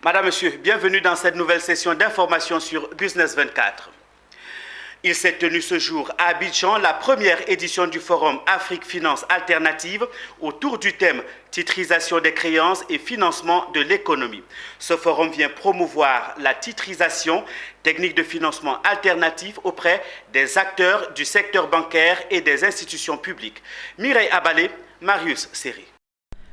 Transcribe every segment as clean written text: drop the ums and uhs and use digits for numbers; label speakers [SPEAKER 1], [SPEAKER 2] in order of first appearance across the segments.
[SPEAKER 1] Madame, Monsieur, bienvenue dans cette nouvelle session d'information sur Business 24. Il s'est tenu ce jour à Abidjan la première édition du Forum Afrique Finance Alternative autour du thème titrisation des créances et financement de l'économie. Ce forum vient promouvoir la titrisation, technique de financement alternatif auprès des acteurs du secteur bancaire et des institutions publiques. Mireille Abalé, Marius Seri.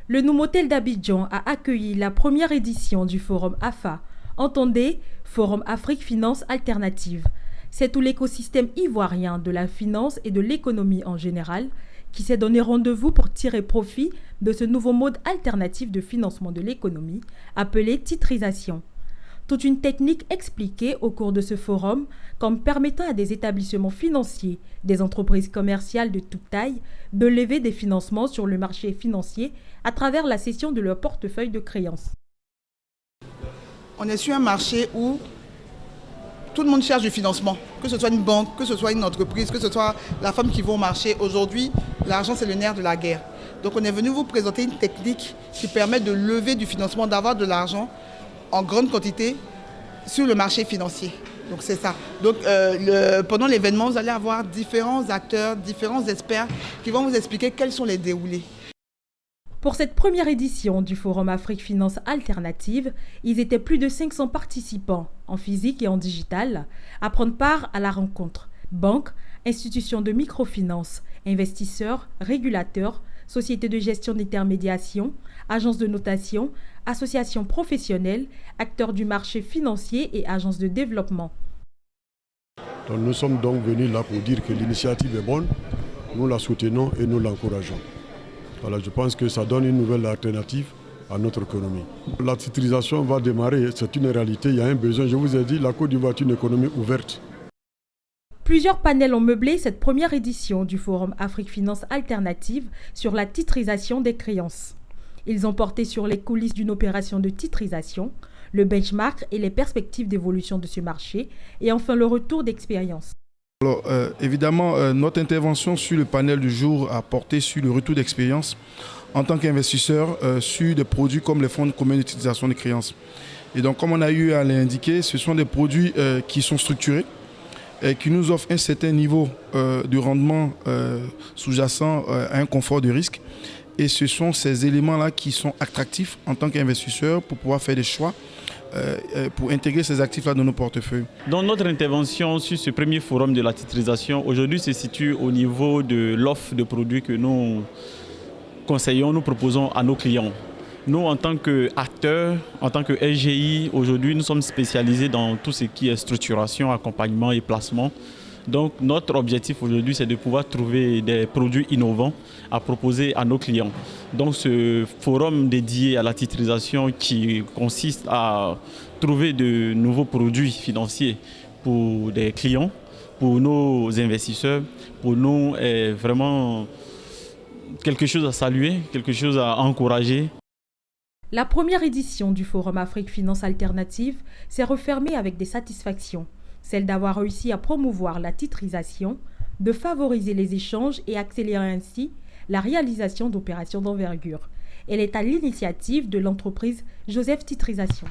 [SPEAKER 2] Le Noumotel d'Abidjan a accueilli la première édition du Forum AFA, entendez Forum Afrique Finance Alternative. C'est tout l'écosystème ivoirien de la finance et de l'économie en général qui s'est donné rendez-vous pour tirer profit de ce nouveau mode alternatif de financement de l'économie appelé titrisation. Toute une technique expliquée au cours de ce forum comme permettant à des établissements financiers, des entreprises commerciales de toute taille, de lever des financements sur le marché financier à travers la cession de leur portefeuille de créances.
[SPEAKER 3] On est sur un marché où tout le monde cherche du financement, que ce soit une banque, que ce soit une entreprise, que ce soit la femme qui va au marché. Aujourd'hui, l'argent, c'est le nerf de la guerre. Donc on est venu vous présenter une technique qui permet de lever du financement, d'avoir de l'argent en grande quantité sur le marché financier. Donc c'est ça. Donc pendant l'événement, vous allez avoir différents acteurs, différents experts qui vont vous expliquer quels sont les déroulés.
[SPEAKER 2] Pour cette première édition du Forum Afrique Finance Alternative, ils étaient plus de 500 participants, en physique et en digital, à prendre part à la rencontre. Banques, institutions de microfinance, investisseurs, régulateurs, sociétés de gestion d'intermédiation, agences de notation, associations professionnelles, acteurs du marché financier et agences de développement.
[SPEAKER 4] Donc nous sommes donc venus là pour dire que l'initiative est bonne, nous la soutenons et nous l'encourageons. Voilà, je pense que ça donne une nouvelle alternative à notre économie. La titrisation va démarrer, c'est une réalité, il y a un besoin. Je vous ai dit, la Côte d'Ivoire est une économie ouverte.
[SPEAKER 2] Plusieurs panels ont meublé cette première édition du Forum Afrique Finance Alternative sur la titrisation des créances. Ils ont porté sur les coulisses d'une opération de titrisation, le benchmark et les perspectives d'évolution de ce marché, et enfin le retour d'expérience.
[SPEAKER 5] Alors, évidemment, notre intervention sur le panel du jour a porté sur le retour d'expérience en tant qu'investisseur sur des produits comme les fonds communs d'utilisation des créances. Et donc, comme on a eu à l'indiquer, ce sont des produits qui sont structurés et qui nous offrent un certain niveau de rendement sous-jacent à un confort de risque. Et ce sont ces éléments-là qui sont attractifs en tant qu'investisseur pour pouvoir faire des choix pour intégrer ces actifs-là dans nos portefeuilles.
[SPEAKER 6] Donc notre intervention sur ce premier forum de la titrisation aujourd'hui se situe au niveau de l'offre de produits que nous conseillons, nous proposons à nos clients. Nous, en tant qu'acteurs, en tant que LGI, aujourd'hui, nous sommes spécialisés dans tout ce qui est structuration, accompagnement et placement. Donc notre objectif aujourd'hui, c'est de pouvoir trouver des produits innovants à proposer à nos clients. Donc ce forum dédié à la titrisation qui consiste à trouver de nouveaux produits financiers pour des clients, pour nos investisseurs, pour nous est vraiment quelque chose à saluer, quelque chose à encourager.
[SPEAKER 2] La première édition du Forum Afrique Finance Alternative s'est refermée avec des satisfactions. Celle d'avoir réussi à promouvoir la titrisation, de favoriser les échanges et accélérer ainsi la réalisation d'opérations d'envergure. Elle est à l'initiative de l'entreprise Joseph Titrisation.